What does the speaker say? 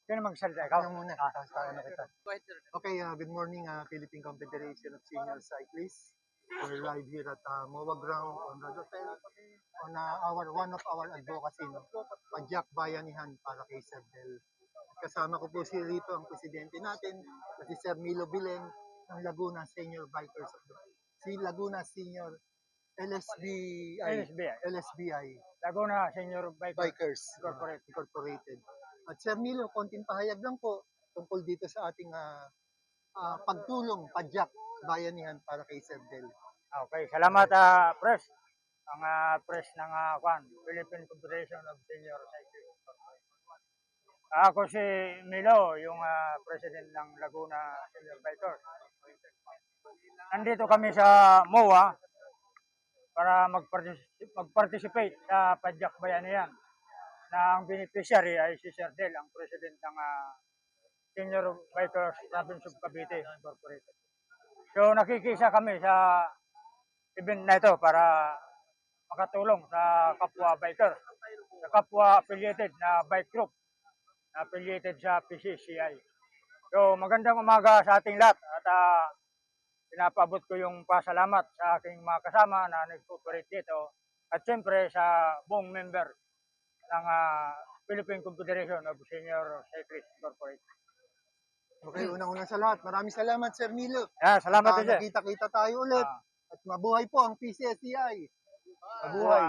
Sino magsalita? Ikaw? Ano muna? Tapos na kita. Okay, good morning, Philippine Confederation of Senior Cyclists. We're live here at MOA Ground on Rodotel on one of our advocacy, no? Padyak Bayanihan para kay Sir Del. Kasama ko po rito ang presidente natin, si Sir Milo Bilen ng Laguna Senior Bikers. Si Laguna Senior LSBI. Laguna Senior Bikers Incorporated. At Sir Milo, konting pahayag lang po tungkol dito sa ating pagtulong, padyak, bayanihan para kay Sir Del. Okay, salamat press. Ang press ng Philippine Confederation of Senior Cyclists. Ako si Milo, yung president ng Laguna Senior Bikers. Nandito kami sa MOA para mag-participate sa Padyak Bayanihan na ang beneficiary ay si Sir Del, ang president ng Senior Bikers Province of Cavite Incorporated. So nakikisa kami sa event na ito para makatulong sa kapwa bikers, sa kapwa affiliated na bike group na affiliated sa PCCI. So magandang umaga sa ating lahat at pinapaabot ko yung pasalamat sa aking mga kasama na nag-cooperate dito at siyempre sa buong member ng Philippine Confederation of Senior Cyclists Incorporated. Okay, unang-una sa lahat, maraming salamat Sir Milo. Salamat din. Nakita-kita tayo ulit at mabuhay po ang PCCI. Mabuhay.